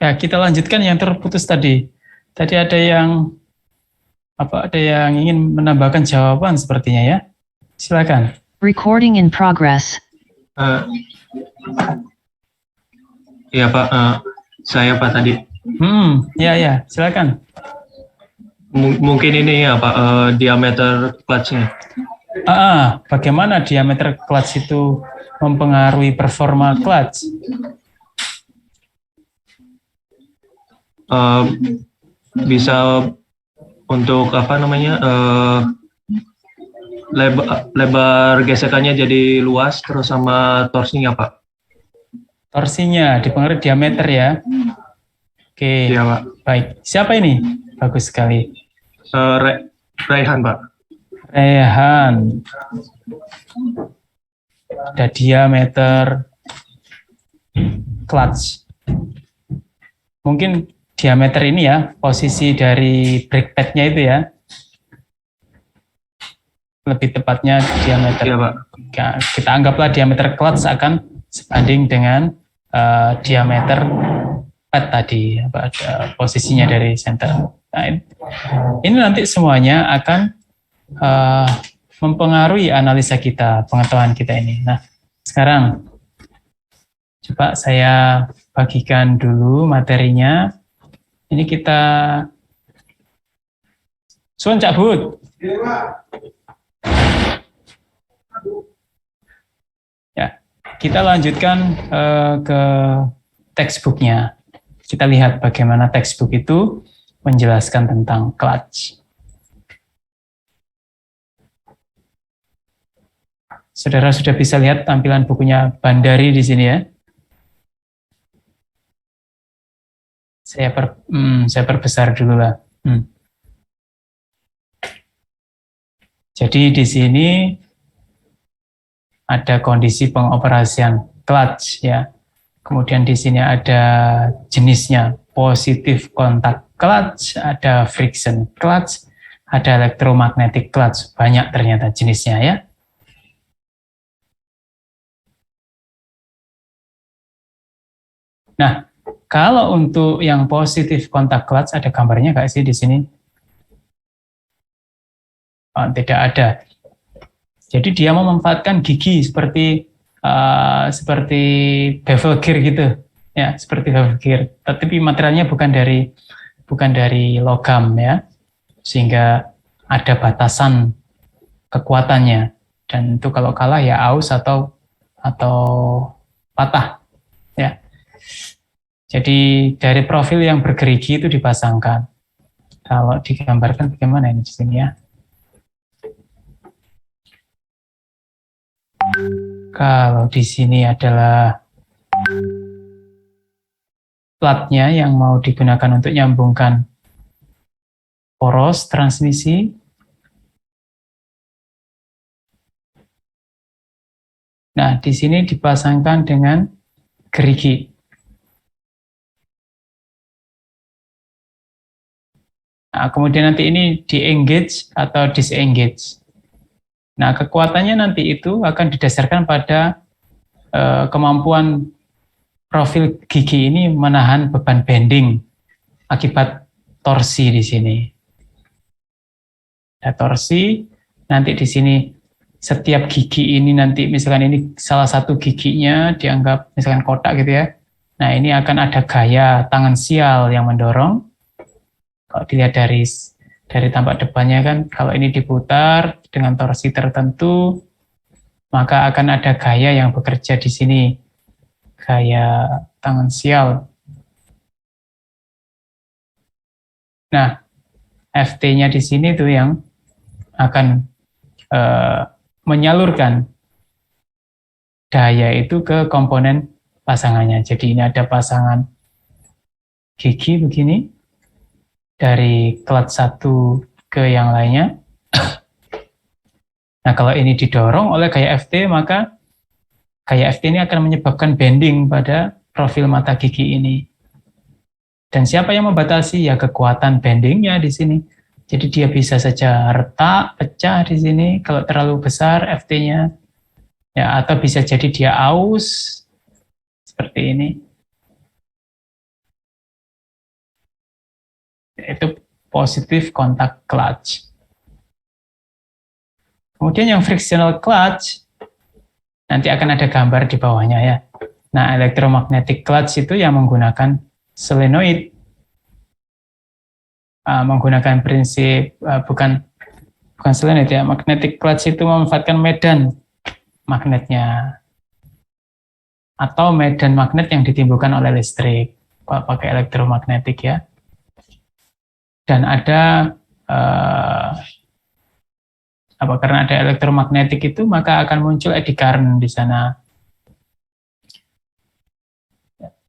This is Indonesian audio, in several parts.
Ya, kita lanjutkan yang terputus tadi. Tadi ada yang ada yang ingin menambahkan jawaban sepertinya ya. Silakan. Recording in progress. Iya Pak, saya Pak tadi. Ya, silakan. Mungkin ini ya Pak, diameter clutch-nya. Bagaimana diameter clutch itu mempengaruhi performa clutch? Bisa untuk lebar gesekannya jadi luas, terus sama torsinya Pak. Torsinya dipengaruhi diameter ya. Oke. Iya Pak. Baik. Siapa ini? Bagus sekali. Raihan Pak. Raihan. Ada diameter clutch. Mungkin diameter ini ya, posisi dari brake pad-nya itu ya. Lebih tepatnya diameter. Iya Pak. Kita anggaplah diameter clutch akan sebanding dengan diameter pad tadi, posisinya dari center. Nah, ini nanti semuanya akan mempengaruhi analisa kita, pengetahuan kita ini. Nah, sekarang coba saya bagikan dulu materinya. Ini kita Sun Cak Bud. Ya, kita lanjutkan ke textbooknya. Kita lihat bagaimana textbook itu menjelaskan tentang clutch. Saudara sudah bisa lihat tampilan bukunya Bandari di sini ya. Saya perbesar dulu lah. Jadi di sini ada kondisi pengoperasian clutch ya. Kemudian di sini ada jenisnya, positif kontak clutch, ada friction clutch, ada electromagnetic clutch. Banyak ternyata jenisnya ya. Nah, kalau untuk yang positif kontak clutch ada gambarnya nggak sih di sini? Tidak ada. Jadi dia memanfaatkan gigi seperti bevel gear gitu, ya seperti bevel gear. Tapi materialnya bukan dari logam ya, sehingga ada batasan kekuatannya. Dan itu kalau kalah ya aus atau patah, ya. Jadi dari profil yang bergerigi itu dipasangkan. Kalau digambarkan bagaimana ini di sini ya? Kalau di sini adalah platnya yang mau digunakan untuk nyambungkan poros transmisi. Nah, di sini dipasangkan dengan gerigi. Nah, kemudian nanti ini di-engage atau disengage. Nah, kekuatannya nanti itu akan didasarkan pada kemampuan profil gigi ini menahan beban bending akibat torsi di sini. Ada torsi, nanti di sini setiap gigi ini nanti misalkan ini salah satu giginya dianggap misalkan kotak gitu ya. Nah, ini akan ada gaya tangan sial yang mendorong. Kalau dilihat dari tampak depannya kan, kalau ini diputar dengan torsi tertentu, maka akan ada gaya yang bekerja di sini, gaya tangan sial. Nah, FT-nya di sini tuh yang akan menyalurkan daya itu ke komponen pasangannya. Jadi ini ada pasangan gigi begini, dari clutch satu ke yang lainnya. Nah, kalau ini didorong oleh gaya FT, maka gaya FT ini akan menyebabkan bending pada profil mata gigi ini. Dan siapa yang membatasi? Ya kekuatan bendingnya di sini. Jadi dia bisa saja retak, pecah di sini kalau terlalu besar FT-nya. Ya, atau bisa jadi dia aus seperti ini. Itu positif kontak clutch. Kemudian yang frictional clutch, nanti akan ada gambar di bawahnya ya. Nah, electromagnetic clutch itu yang menggunakan solenoid, menggunakan prinsip bukan solenoid ya. Magnetic clutch itu memanfaatkan medan magnetnya atau medan magnet yang ditimbulkan oleh listrik pakai elektromagnetik ya. Dan ada karena ada elektromagnetik itu maka akan muncul eddy current di sana.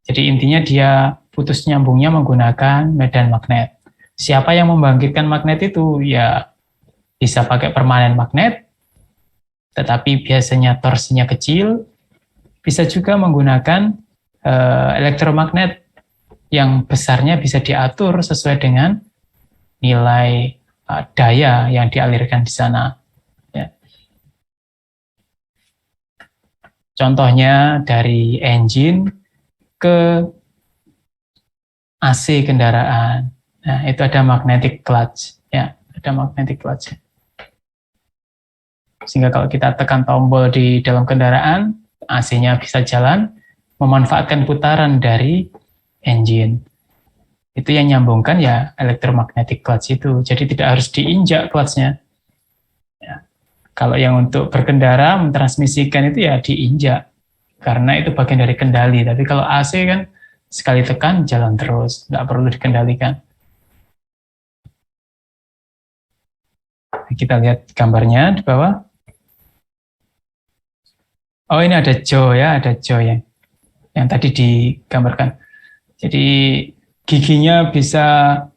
Jadi intinya dia putus nyambungnya menggunakan medan magnet. Siapa yang membangkitkan magnet itu? Ya bisa pakai permanen magnet, tetapi biasanya torsinya kecil. Bisa juga menggunakan elektromagnet yang besarnya bisa diatur sesuai dengan nilai daya yang dialirkan di sana. Ya. Contohnya dari engine ke AC kendaraan. Nah, itu ada magnetic clutch. Ya, ada magnetic clutch. Sehingga kalau kita tekan tombol di dalam kendaraan, AC-nya bisa jalan, memanfaatkan putaran dari engine. Itu yang nyambungkan ya electromagnetic clutch itu. Jadi tidak harus diinjak clutch-nya. Ya. Kalau yang untuk berkendara, mentransmisikan itu ya diinjak. Karena itu bagian dari kendali. Tapi kalau AC kan sekali tekan jalan terus, nggak perlu dikendalikan. Kita lihat gambarnya di bawah. Oh, ini ada jaw ya, ada jaw yang tadi digambarkan. Jadi giginya bisa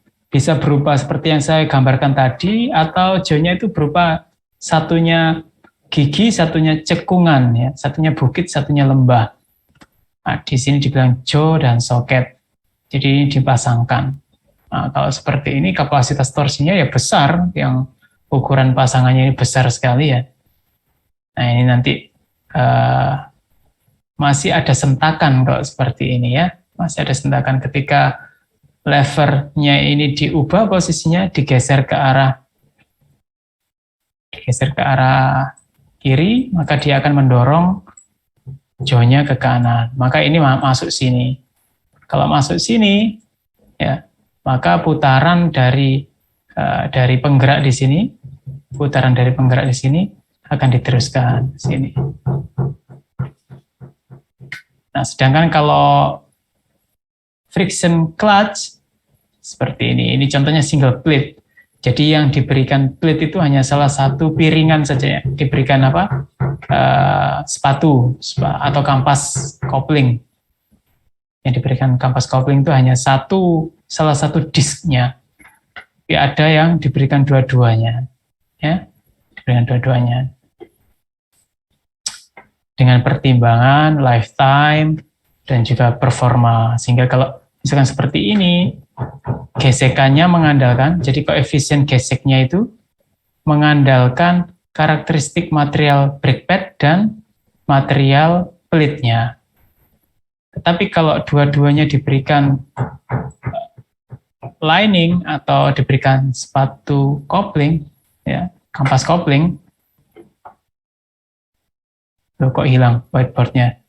berupa seperti yang saya gambarkan tadi, atau jaw-nya itu berupa satunya gigi, satunya cekungan ya, satunya bukit, satunya lembah. Nah, di sini dibilang jaw dan socket. Jadi dipasangkan. Nah, kalau seperti ini kapasitas torsinya ya besar, yang ukuran pasangannya ini besar sekali ya. Nah, ini nanti masih ada sentakan kalau seperti ini ya. Masih ada sentakan ketika levernya ini diubah posisinya, digeser ke arah kiri, maka dia akan mendorong jaw-nya ke kanan. Maka ini masuk sini. Kalau masuk sini, ya, maka putaran dari penggerak di sini, akan diteruskan ke sini. Nah, sedangkan kalau friction clutch seperti ini contohnya single plate. Jadi yang diberikan plate itu hanya salah satu piringan saja ya. Diberikan sepatu atau kampas kopling. Yang diberikan kampas kopling itu hanya salah satu disknya. Tapi ada yang diberikan dua-duanya. Ya, diberikan dua-duanya. Dengan pertimbangan lifetime dan juga performa. Sehingga kalau misalkan seperti ini, gesekannya mengandalkan, jadi koefisien geseknya itu mengandalkan karakteristik material brake pad dan material pelitnya. Tetapi kalau dua-duanya diberikan lining atau diberikan sepatu kopling, ya, kampas kopling, loh, kok hilang whiteboardnya?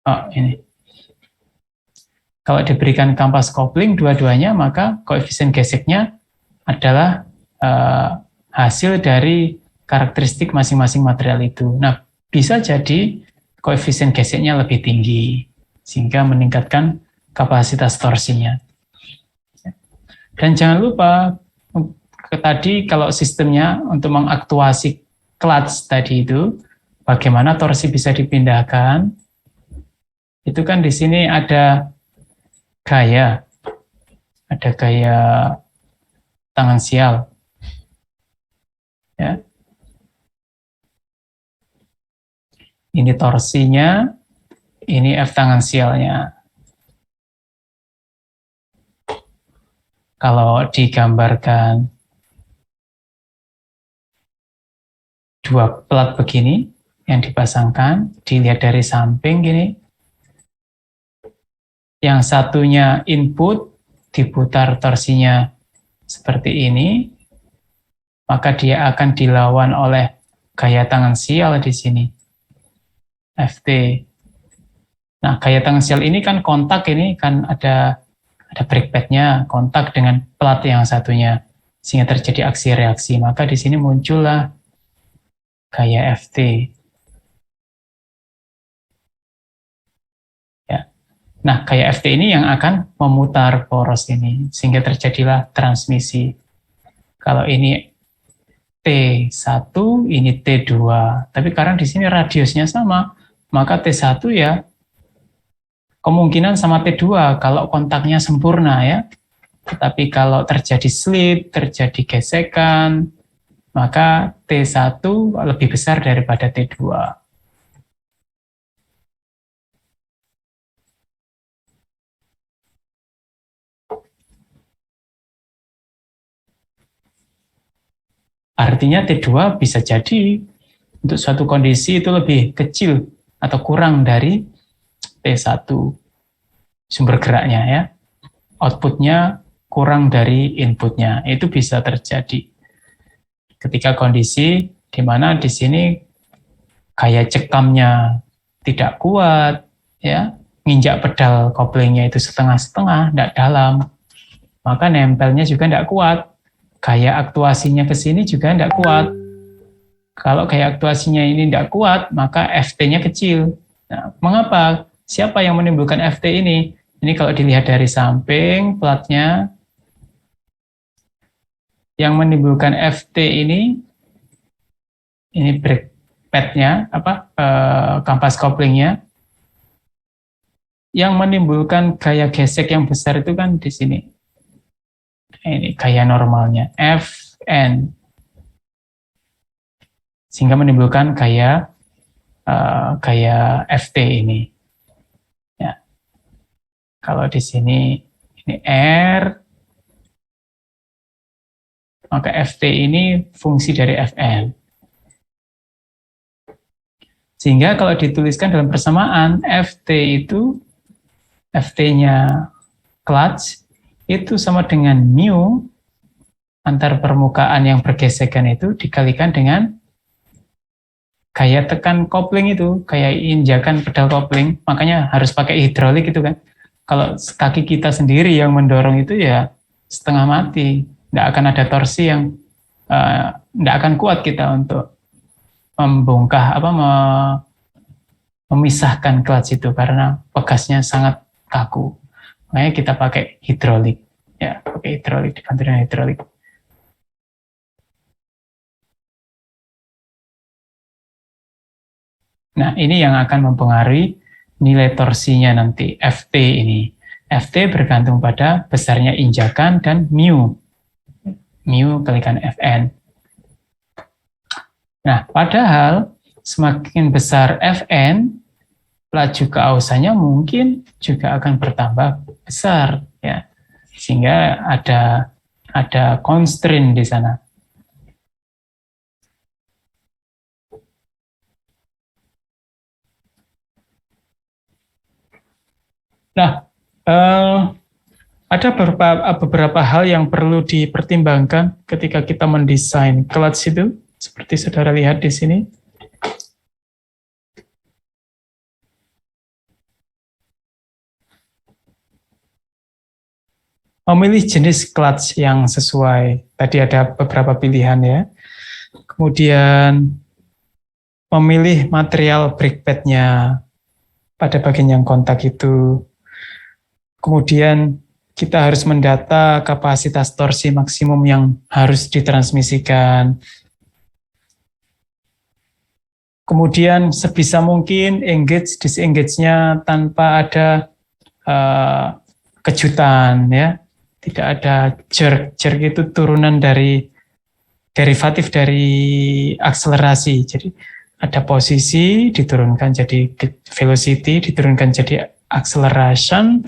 Oh, ini. Kalau diberikan kampas kopling dua-duanya, maka koefisien geseknya adalah hasil dari karakteristik masing-masing material itu. Nah, bisa jadi koefisien geseknya lebih tinggi, sehingga meningkatkan kapasitas torsinya. Dan jangan lupa, tadi kalau sistemnya untuk mengaktuasi clutch tadi itu, bagaimana torsi bisa dipindahkan, itu kan di sini ada gaya tangan sial. Ya. Ini torsinya, ini F tangan sialnya. Kalau digambarkan dua plat begini yang dipasangkan, dilihat dari samping gini, yang satunya input, diputar torsinya seperti ini, maka dia akan dilawan oleh gaya tangan sial di sini, Ft. Nah, gaya tangan sial ini kan kontak, ini kan ada brake pad-nya, kontak dengan plat yang satunya, sehingga terjadi aksi reaksi. Maka di sini muncullah gaya Ft. Ya. Nah, gaya Ft ini yang akan memutar poros ini, sehingga terjadilah transmisi. Kalau ini T1, ini T2. Tapi karena di sini radiusnya sama, maka T1 ya kemungkinan sama T2 kalau kontaknya sempurna ya. Tetapi kalau terjadi slip, terjadi gesekan, maka T1 lebih besar daripada T2. Artinya T2 bisa jadi untuk suatu kondisi itu lebih kecil atau kurang dari T1 sumber geraknya ya. Outputnya kurang dari inputnya, itu bisa terjadi ketika kondisi di mana di sini gaya cekamnya tidak kuat, ya, nginjak pedal koplingnya itu setengah-setengah, tidak dalam, maka nempelnya juga tidak kuat, gaya aktuasinya ke sini juga tidak kuat. Kalau gaya aktuasinya ini tidak kuat, maka Ft-nya kecil. Nah, mengapa? Siapa yang menimbulkan Ft ini? Ini kalau dilihat dari samping, platnya yang menimbulkan Ft ini brake pad-nya, kampas koplingnya. Yang menimbulkan gaya gesek yang besar itu kan di sini. Ini gaya normalnya, Fn. Sehingga menimbulkan gaya Ft ini. Ya. Kalau di sini ini R, maka Ft ini fungsi dari Fn. Sehingga kalau dituliskan dalam persamaan, Ft itu, Ft-nya clutch, itu sama dengan mu antar permukaan yang bergesekan itu dikalikan dengan gaya tekan kopling itu, gaya injakan pedal kopling, makanya harus pakai hidrolik itu kan. Kalau kaki kita sendiri yang mendorong itu ya setengah mati, tidak akan ada torsi yang tidak akan kuat kita untuk membongkah memisahkan clutch itu karena pegasnya sangat kaku. Makanya kita pakai hidrolik, ya, pakai hidrolik, dibantu dengan hidrolik. Nah, ini yang akan mempengaruhi nilai torsinya nanti, Ft ini. Ft bergantung pada besarnya injakan dan mu. Mu kalikan Fn. Nah, padahal semakin besar Fn, laju keausannya mungkin juga akan bertambah besar, ya. Sehingga ada constraint di sana. Nah, ada beberapa hal yang perlu dipertimbangkan ketika kita mendesain clutch itu, seperti saudara lihat di sini. Memilih jenis clutch yang sesuai. Tadi ada beberapa pilihan ya. Kemudian memilih material brake pad-nya pada bagian yang kontak itu. Kemudian kita harus mendata kapasitas torsi maksimum yang harus ditransmisikan. Kemudian sebisa mungkin engage disengage-nya tanpa ada kejutan ya. Tidak ada jerk. Jerk itu turunan dari derivatif dari akselerasi. Jadi ada posisi diturunkan jadi velocity, diturunkan jadi acceleration,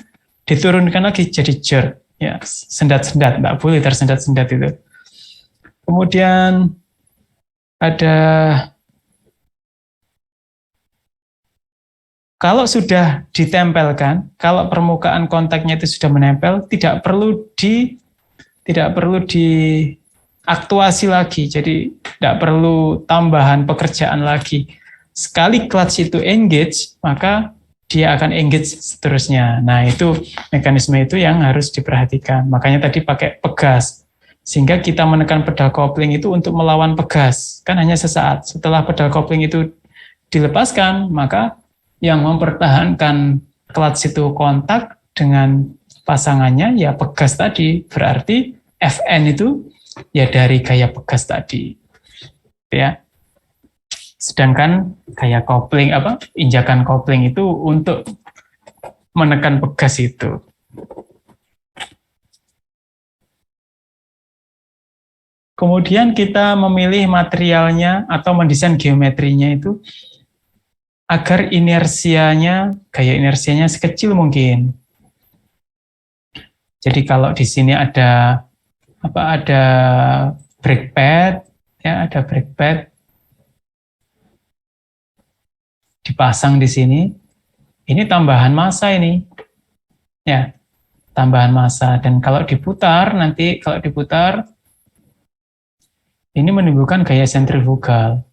diturunkan lagi jadi jerk. Ya, sendat-sendat, nggak boleh tersendat-sendat itu. Kemudian ada Kalau sudah ditempelkan, kalau permukaan kontaknya itu sudah menempel, tidak perlu diaktuasi lagi. Jadi tidak perlu tambahan pekerjaan lagi. Sekali clutch itu engage, maka dia akan engage seterusnya. Nah, itu mekanisme itu yang harus diperhatikan. Makanya tadi pakai pegas. Sehingga kita menekan pedal kopling itu untuk melawan pegas. Kan hanya sesaat. Setelah pedal kopling itu dilepaskan, maka yang mempertahankan clutch itu kontak dengan pasangannya ya pegas tadi. Berarti Fn itu ya dari gaya pegas tadi. Ya. Sedangkan gaya kopling injakan kopling itu untuk menekan pegas itu. Kemudian kita memilih materialnya atau mendesain geometrinya itu agar gaya inersianya sekecil mungkin. Jadi kalau di sini ada brake pad, ya ada brake pad dipasang di sini. Ini tambahan massa ini, ya tambahan massa. Dan kalau diputar ini menimbulkan gaya sentrifugal.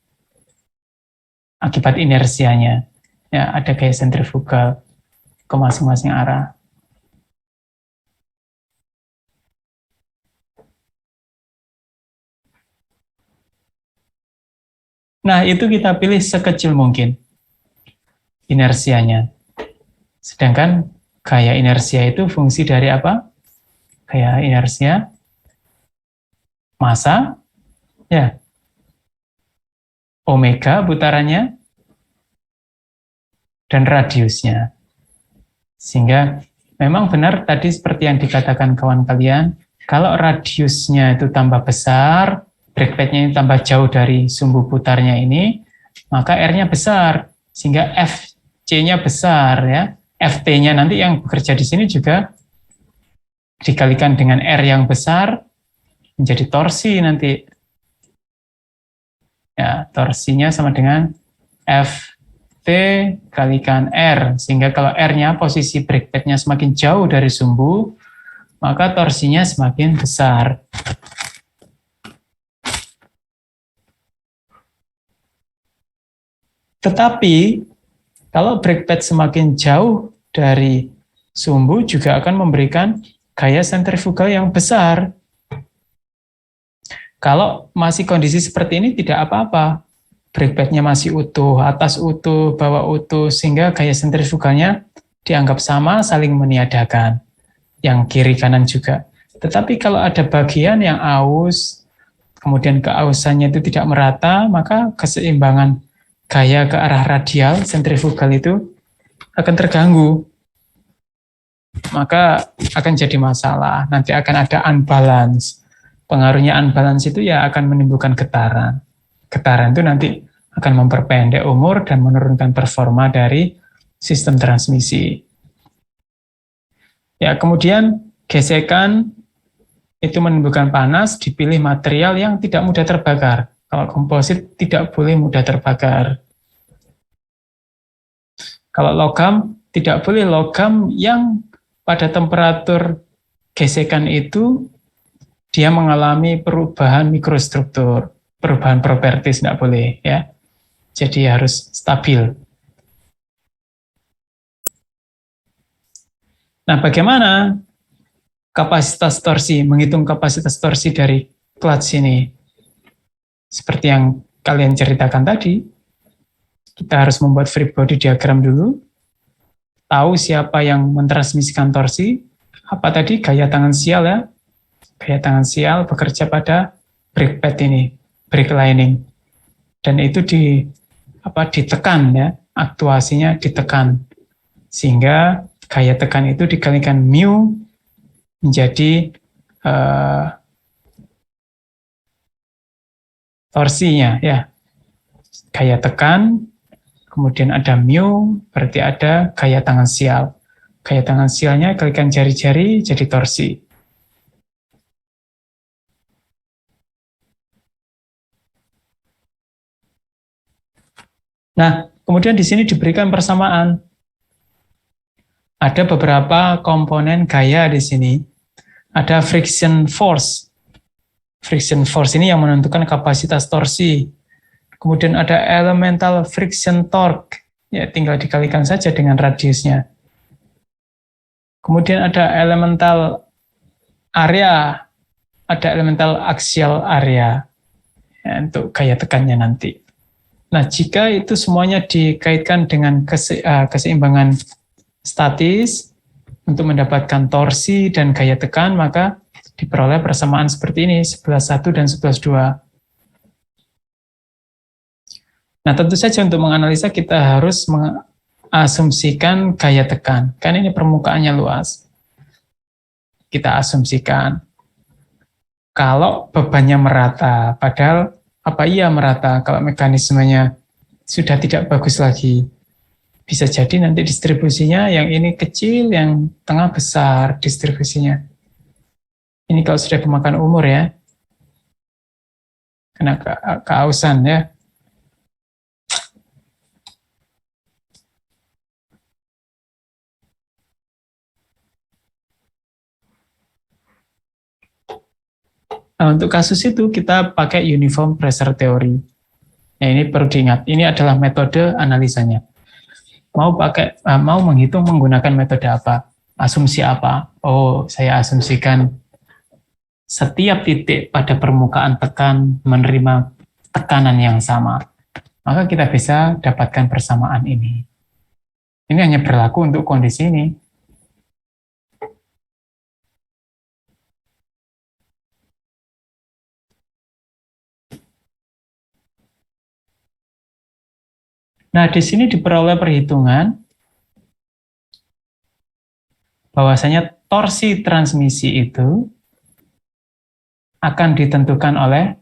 Akibat inersianya, ya ada gaya sentrifugal ke masing-masing arah. Nah, itu kita pilih sekecil mungkin inersianya. Sedangkan gaya inersia itu fungsi dari apa? Gaya inersia massa, ya omega putarannya, dan radiusnya. Sehingga memang benar tadi seperti yang dikatakan kawan kalian, kalau radiusnya itu tambah besar, brake pad-nya ini tambah jauh dari sumbu putarnya ini, maka R-nya besar, sehingga FC-nya besar ya. FT-nya nanti yang bekerja di sini juga dikalikan dengan R yang besar, menjadi torsi nanti. Ya, torsinya sama dengan FT kalikan R, sehingga kalau R-nya posisi brake pad-nya semakin jauh dari sumbu, maka torsinya semakin besar. Tetapi kalau brake pad semakin jauh dari sumbu juga akan memberikan gaya sentrifugal yang besar. Kalau masih kondisi seperti ini tidak apa-apa. Brake pad-nya masih utuh, atas utuh, bawah utuh, sehingga gaya sentrifugalnya dianggap sama, saling meniadakan. Yang kiri kanan juga. Tetapi kalau ada bagian yang aus, kemudian keausannya itu tidak merata, maka keseimbangan gaya ke arah radial, sentrifugal itu akan terganggu. Maka akan jadi masalah. Nanti akan ada unbalance. Pengaruhnya unbalance itu ya akan menimbulkan getaran. Getaran itu nanti akan memperpendek umur dan menurunkan performa dari sistem transmisi. Ya, kemudian gesekan itu menimbulkan panas, dipilih material yang tidak mudah terbakar. Kalau komposit tidak boleh mudah terbakar. Kalau logam, tidak boleh logam yang pada temperatur gesekan itu dia mengalami perubahan mikrostruktur, perubahan properties tidak boleh ya. Jadi harus stabil. Nah, bagaimana kapasitas torsi, menghitung kapasitas torsi dari clutch ini? Seperti yang kalian ceritakan tadi, kita harus membuat free body diagram dulu, tahu siapa yang mentransmisikan torsi, apa tadi gaya tangan sial ya, gaya tangan sial bekerja pada brake pad ini, brake lining, dan itu ditekan ya, aktuasinya ditekan, sehingga gaya tekan itu dikalikan mu menjadi torsinya ya, gaya tekan, kemudian ada mu, berarti ada gaya tangan sial. Gaya tangan sialnya kalikan jari-jari jadi torsi. Nah, kemudian di sini diberikan persamaan ada beberapa komponen gaya di sini. Ada friction force. Friction force ini yang menentukan kapasitas torsi. Kemudian ada elemental friction torque. Ya, tinggal dikalikan saja dengan radiusnya. Kemudian ada elemental area, ada elemental axial area ya, untuk gaya tekannya nanti. Nah, jika itu semuanya dikaitkan dengan keseimbangan statis untuk mendapatkan torsi dan gaya tekan, maka diperoleh persamaan seperti ini, 11.1 dan 11.2. Nah, tentu saja untuk menganalisa kita harus mengasumsikan gaya tekan. Kan ini permukaannya luas. Kita asumsikan kalau bebannya merata, padahal apa iya merata kalau mekanismenya sudah tidak bagus lagi. Bisa jadi nanti distribusinya yang ini kecil, yang tengah besar distribusinya. Ini kalau sudah kemakan umur ya, kena keausan ya. Nah, untuk kasus itu kita pakai uniform pressure theory. Nah, ini perlu diingat, ini adalah metode analisanya. Mau menghitung menggunakan metode apa? Asumsi apa? Oh, saya asumsikan setiap titik pada permukaan tekan menerima tekanan yang sama. Maka kita bisa dapatkan persamaan ini. Ini hanya berlaku untuk kondisi ini. Nah, di sini diperoleh perhitungan bahwasanya torsi transmisi itu akan ditentukan oleh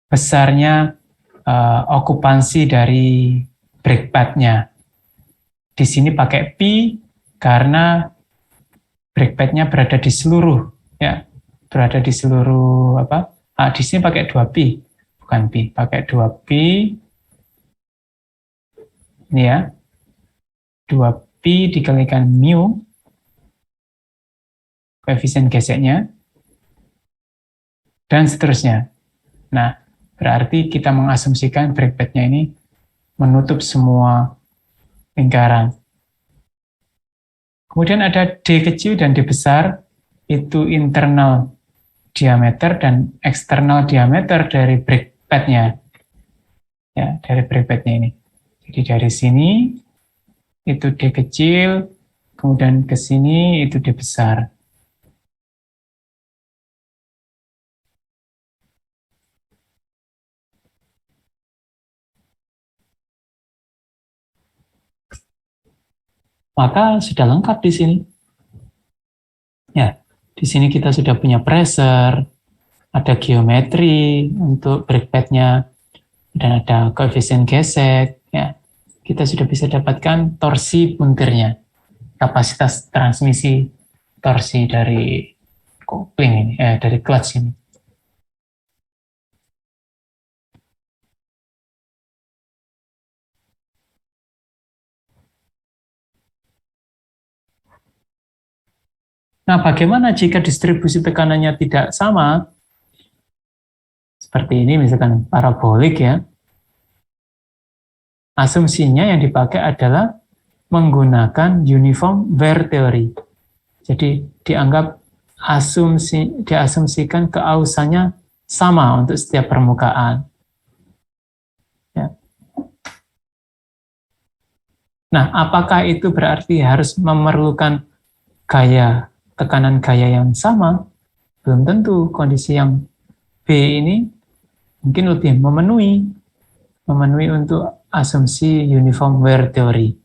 besarnya okupansi dari brake pad-nya. Di sini pakai pi karena brake pad-nya berada di seluruh ya, berada di seluruh apa? Di sini pakai 2pi. Bukan pi, pakai 2pi. Ini ya. 2pi dikalikan mu, koefisien geseknya, dan seterusnya. Nah, berarti kita mengasumsikan brake pad-nya ini menutup semua lingkaran. Kemudian ada D kecil dan D besar, itu internal diameter dan eksternal diameter dari brake pad-nya. Ya, dari brake pad-nya ini. Jadi dari sini itu D kecil, kemudian ke sini itu D besar. Maka sudah lengkap di sini. Ya, di sini kita sudah punya pressure, ada geometri untuk brake pad-nya, dan ada koefisien gesek. Ya, kita sudah bisa dapatkan torsi puntirnya, kapasitas transmisi torsi dari kopling ini, dari clutch ini. Nah, bagaimana jika distribusi tekanannya tidak sama? Seperti ini misalkan parabolik ya. Asumsinya yang dipakai adalah menggunakan uniform wear theory. Jadi diasumsikan keausannya sama untuk setiap permukaan. Ya. Nah, apakah itu berarti harus memerlukan tekanan gaya yang sama? Belum tentu. Kondisi yang B ini mungkin lebih memenuhi untuk asumsi uniform wear theory.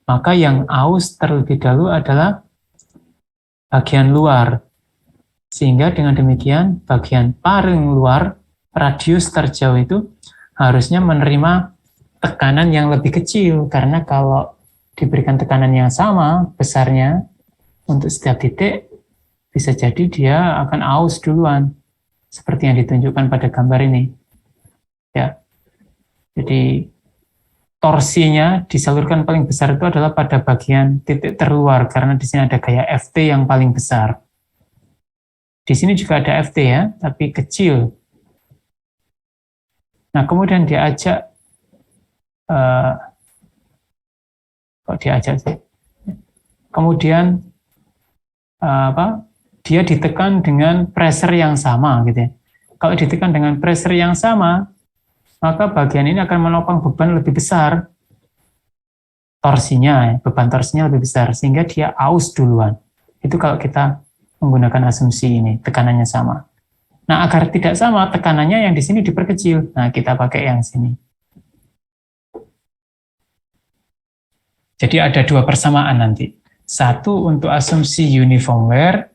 Maka yang aus terlebih dahulu adalah bagian luar. Sehingga dengan demikian bagian paling luar, radius terjauh itu harusnya menerima tekanan yang lebih kecil. Karena kalau diberikan tekanan yang sama besarnya untuk setiap titik, bisa jadi dia akan aus duluan. Seperti yang ditunjukkan pada gambar ini. Ya. Jadi torsinya disalurkan paling besar itu adalah pada bagian titik terluar, karena di sini ada gaya FT yang paling besar. Di sini juga ada FT ya, tapi kecil. Nah, kemudian diajak, kemudian dia ditekan dengan pressure yang sama gitu ya. Kalau ditekan dengan pressure yang sama, maka bagian ini akan menopang beban lebih besar, torsinya, beban torsinya lebih besar, sehingga dia aus duluan. Itu kalau kita menggunakan asumsi ini, tekanannya sama. Nah, agar tidak sama, tekanannya yang di sini diperkecil. Nah, kita pakai yang sini. Jadi ada dua persamaan nanti. Satu untuk asumsi uniform wear,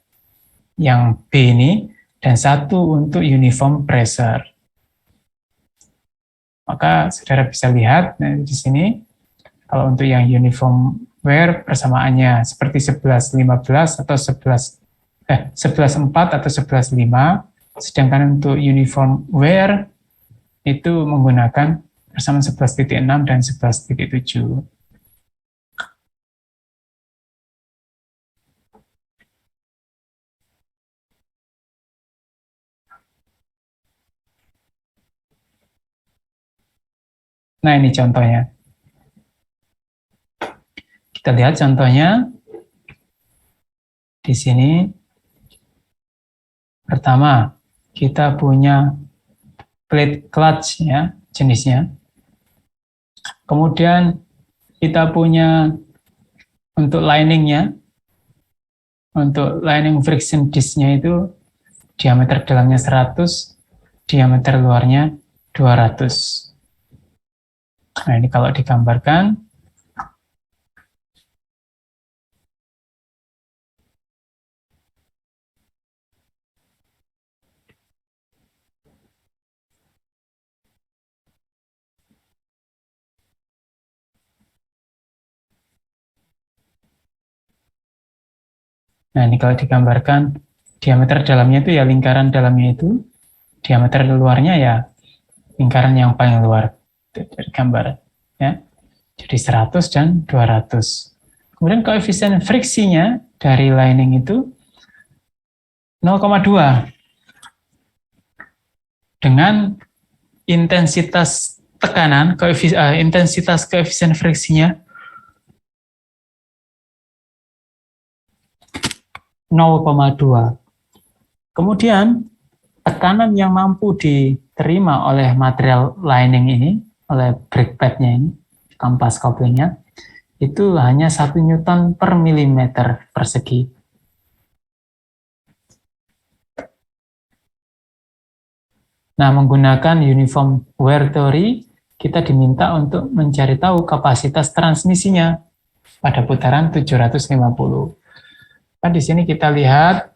yang B ini, dan satu untuk uniform pressure. Maka saudara bisa lihat di sini, kalau untuk yang uniform wear persamaannya seperti 11-15 atau 11-4 atau 11-5, sedangkan untuk uniform wear itu menggunakan persamaan 11.6 dan 11.7. Nah, ini contohnya. Kita lihat contohnya di sini. Pertama, kita punya plate clutch ya, jenisnya. Kemudian kita punya untuk liningnya, untuk lining friction disk-nya itu diameter dalamnya 100, diameter luarnya 200. Nah, ini kalau digambarkan, nah ini kalau digambarkan, diameter dalamnya itu ya lingkaran dalamnya itu, diameter luarnya ya lingkaran yang paling luar. Itu dari gambar ya. Jadi 100 dan 200. Kemudian koefisien friksinya dari lining itu 0,2 dengan intensitas tekanan, intensitas koefisien friksinya 0,2. Kemudian tekanan yang mampu diterima oleh material lining ini, oleh brake pad-nya ini, kampas couplingnya, itu hanya 1 Newton per milimeter persegi. Nah, menggunakan uniform wear theory, kita diminta untuk mencari tahu kapasitas transmisinya pada putaran 750. Nah, di sini kita lihat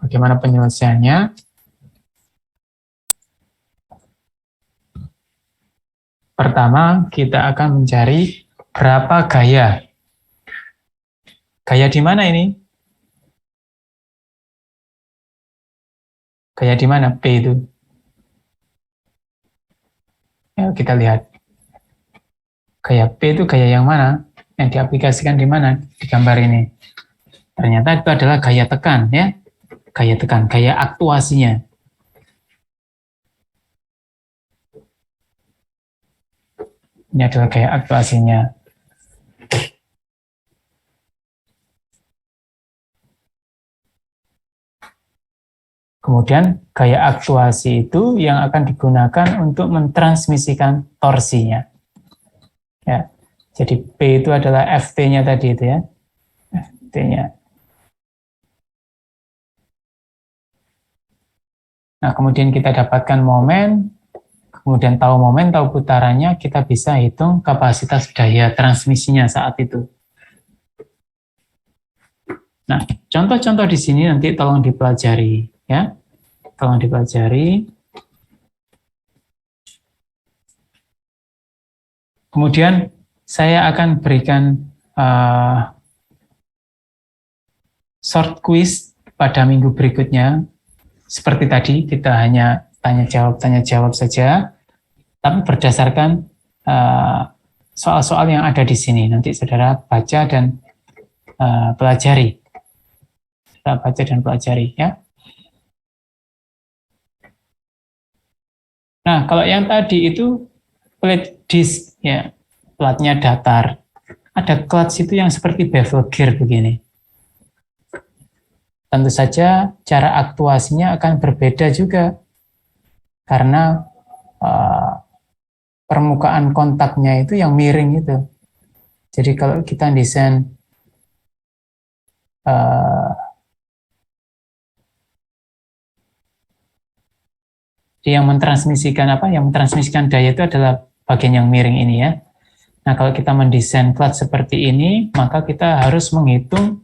bagaimana penyelesaiannya. Pertama, kita akan mencari berapa gaya. Gaya di mana ini? Gaya di mana? P itu. Ya, kita lihat. Gaya P itu gaya yang mana? Yang diaplikasikan di mana? Di gambar ini. Ternyata itu adalah gaya tekan, ya. Gaya tekan, gaya aktuasinya. Ini adalah gaya aktuasinya. Kemudian gaya aktuasi itu yang akan digunakan untuk mentransmisikan torsinya. Ya, jadi P itu adalah Ft-nya tadi itu ya, Ft-nya. Nah, kemudian kita dapatkan momen, kemudian tahu momen, tahu putarannya, kita bisa hitung kapasitas daya transmisinya saat itu. Nah, contoh-contoh di sini nanti tolong dipelajari, ya, tolong dipelajari. Kemudian saya akan berikan short quiz pada minggu berikutnya. Seperti tadi, kita hanya tanya jawab saja, tapi berdasarkan soal-soal yang ada di sini. Nanti saudara baca dan pelajari. Saudara baca dan pelajari ya. Nah, kalau yang tadi itu plate disk ya, platnya datar. Ada clutch itu yang seperti bevel gear begini. Tentu saja cara aktuasinya akan berbeda juga karena permukaan kontaknya itu yang miring itu. Jadi kalau kita desain yang mentransmisikan yang mentransmisikan daya itu adalah bagian yang miring ini ya. Nah, kalau kita mendesain clutch seperti ini, maka kita harus menghitung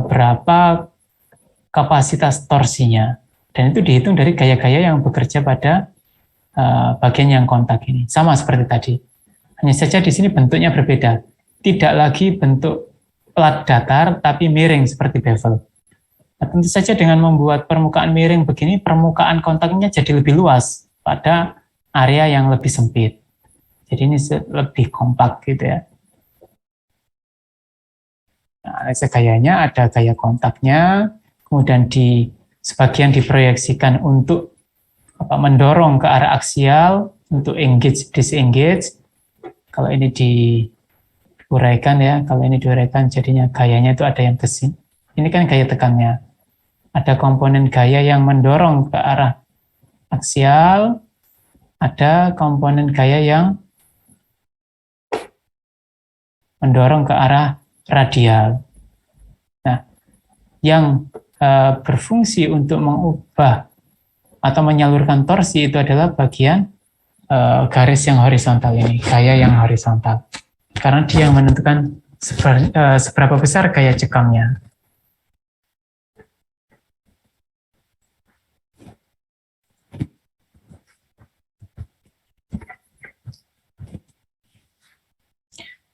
berapa kapasitas torsinya. Dan itu dihitung dari gaya-gaya yang bekerja pada bagian yang kontak ini. Sama seperti tadi. Hanya saja di sini bentuknya berbeda. Tidak lagi bentuk plat datar, tapi miring seperti bevel. Nah, tentu saja dengan membuat permukaan miring begini, permukaan kontaknya jadi lebih luas pada area yang lebih sempit. Jadi ini lebih kompak gitu ya. Nah, gayanya ada gaya kontaknya, kemudian sebagian diproyeksikan untuk mendorong ke arah aksial, untuk engage, disengage. Kalau ini diuraikan ya, kalau ini diuraikan jadinya gayanya itu ada yang ke sini. Ini kan gaya tekannya. Ada komponen gaya yang mendorong ke arah aksial, ada komponen gaya yang mendorong ke arah radial. Nah, yang berfungsi untuk mengubah atau menyalurkan torsi itu adalah bagian garis yang horizontal ini, gaya yang horizontal. Karena dia yang menentukan seberapa besar gaya cekamnya.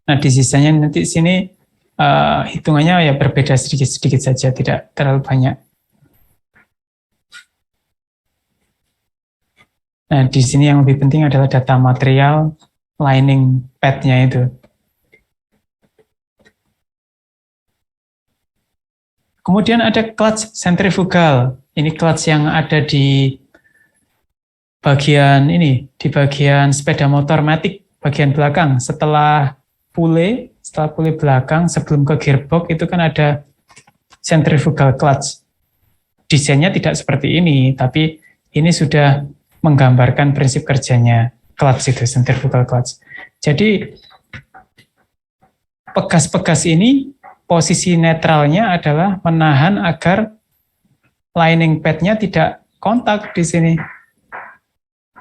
Nah, di sisanya nanti sini hitungannya ya berbeda sedikit-sedikit saja, tidak terlalu banyak. Nah, di sini yang lebih penting adalah data material lining pad-nya itu. Kemudian ada clutch centrifugal. Ini clutch yang ada di bagian ini, di bagian sepeda motor matic bagian belakang. Setelah pule belakang sebelum ke gearbox itu kan ada centrifugal clutch. Desainnya tidak seperti ini, tapi ini sudah menggambarkan prinsip kerjanya clutch itu, centrifugal clutch. Jadi pegas-pegas ini posisi netralnya adalah menahan agar lining pad-nya tidak kontak di sini.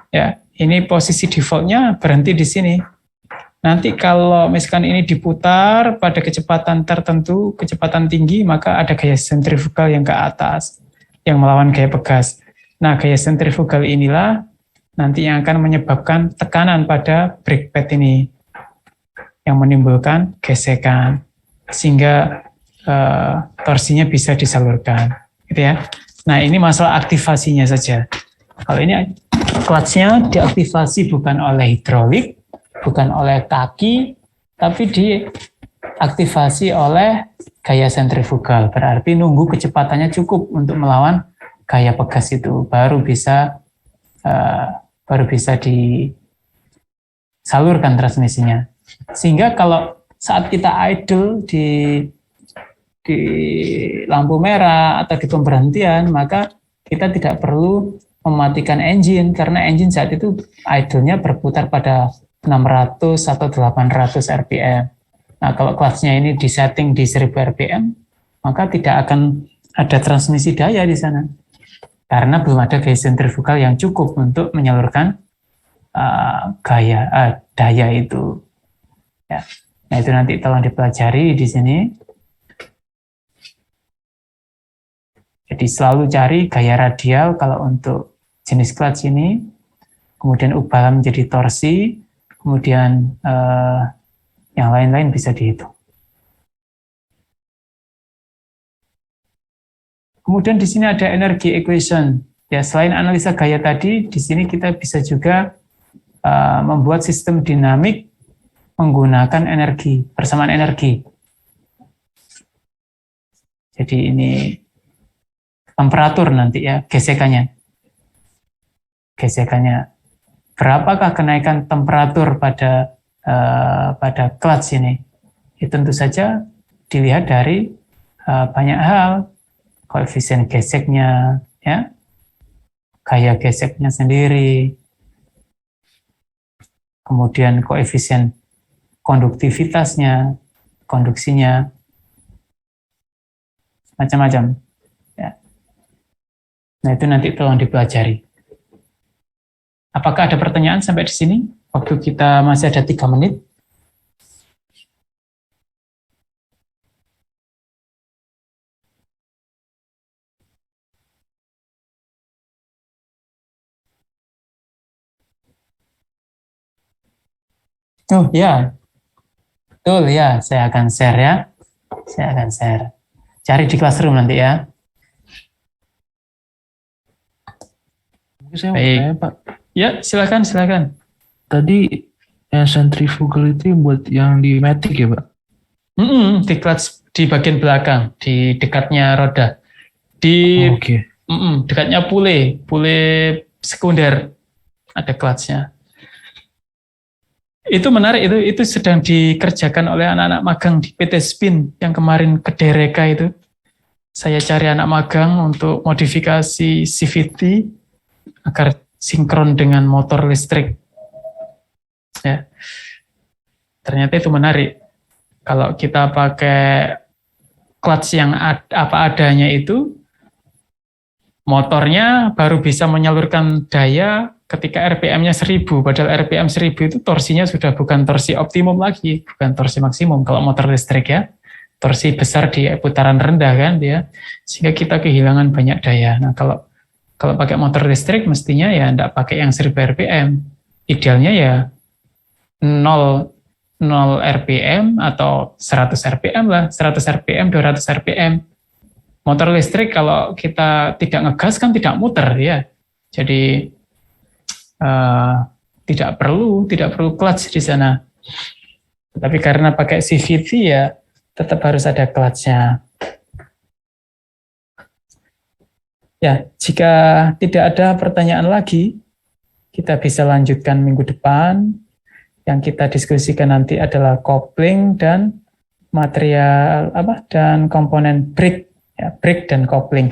Ya, ini posisi defaultnya berhenti di sini. Nanti kalau misalkan ini diputar pada kecepatan tertentu, kecepatan tinggi, maka ada gaya sentrifugal yang ke atas, yang melawan gaya pegas. Nah, gaya sentrifugal inilah nanti yang akan menyebabkan tekanan pada brake pad ini, yang menimbulkan gesekan, sehingga torsinya bisa disalurkan. Gitu ya. Nah, ini masalah aktivasinya saja. Kalau ini clutch-nya diaktifasi bukan oleh hidrolik, bukan oleh kaki, tapi diaktifasi oleh gaya sentrifugal. Berarti nunggu kecepatannya cukup untuk melawan gaya pegas itu, baru bisa disalurkan transmisinya. Sehingga kalau saat kita idle di lampu merah atau di pemberhentian, maka kita tidak perlu mematikan engine, karena engine saat itu idle-nya berputar pada 600 atau 800 RPM. Nah, kalau clutch-nya ini disetting di 1000 RPM, maka tidak akan ada transmisi daya di sana. Karena belum ada gaya sentrifugal yang cukup untuk menyalurkan daya itu. Ya. Nah, itu nanti tolong dipelajari di sini. Jadi selalu cari gaya radial kalau untuk jenis clutch ini, kemudian ubah menjadi torsi, kemudian yang lain-lain bisa dihitung. Kemudian di sini ada energy equation. Ya, selain analisa gaya tadi, di sini kita bisa juga membuat sistem dinamik menggunakan energi, persamaan energi. Jadi ini temperatur nanti ya, gesekannya. Berapakah kenaikan temperatur pada clutch ini? Itu tentu saja dilihat dari banyak hal, koefisien geseknya, ya, gaya geseknya sendiri, kemudian koefisien konduktivitasnya, konduksinya, macam-macam. Ya. Nah itu nanti tolong dipelajari. Apakah ada pertanyaan sampai di sini? Waktu kita masih ada 3 menit. Oh ya, betul ya. Saya akan share ya. Cari di classroom nanti ya. Mungkin saya mau Baik. tanya, Pak. Ya, silakan. Tadi yang centrifugal itu buat yang di matic ya, Pak? Di clutch di bagian belakang, di dekatnya roda, di Oke. dekatnya pule sekunder ada clutchnya. Itu menarik, itu sedang dikerjakan oleh anak-anak magang di PT Spin yang kemarin ke Dereka itu. Saya cari anak magang untuk modifikasi CVT agar sinkron dengan motor listrik. Ya. Ternyata itu menarik. Kalau kita pakai clutch yang apa adanya itu, motornya baru bisa menyalurkan daya ketika RPM-nya 1000, padahal RPM 1000 itu torsinya sudah bukan torsi optimum lagi, bukan torsi maksimum kalau motor listrik ya. Torsi besar di putaran rendah kan dia, sehingga kita kehilangan banyak daya. Nah, kalau pakai motor listrik mestinya ya enggak pakai yang 1000 RPM. Idealnya ya 0 RPM atau 100 RPM lah, 100 RPM, 200 RPM. Motor listrik kalau kita tidak ngegas kan tidak muter ya. Jadi tidak perlu clutch di sana. Tapi karena pakai CVT ya tetap harus ada clutch-nya. Ya, jika tidak ada pertanyaan lagi, kita bisa lanjutkan minggu depan. Yang kita diskusikan nanti adalah kopling dan material dan komponen brake, ya, brake dan kopling.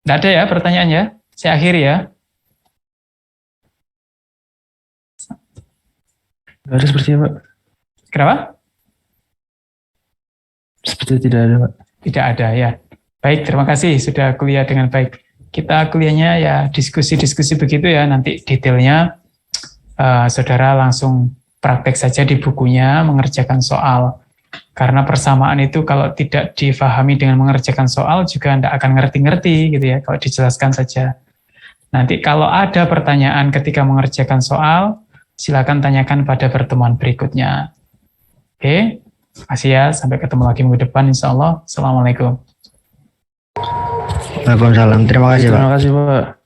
Tidak ada ya pertanyaannya? Saya akhiri ya. Nggak ada sepertinya, Pak. Kenapa? Sepertinya tidak ada, Pak. Tidak ada ya. Baik, terima kasih sudah kuliah dengan baik. Kita kuliahnya ya diskusi-diskusi begitu ya, nanti detailnya saudara langsung praktek saja di bukunya mengerjakan soal. Karena persamaan itu kalau tidak difahami dengan mengerjakan soal juga tidak akan ngerti-ngerti gitu ya, kalau dijelaskan saja. Nanti kalau ada pertanyaan ketika mengerjakan soal, silakan tanyakan pada pertemuan berikutnya. Oke, makasih ya, sampai ketemu lagi minggu depan insya Allah. Assalamualaikum. Waalaikumsalam. Terima kasih, Pak. Terima kasih, Pak.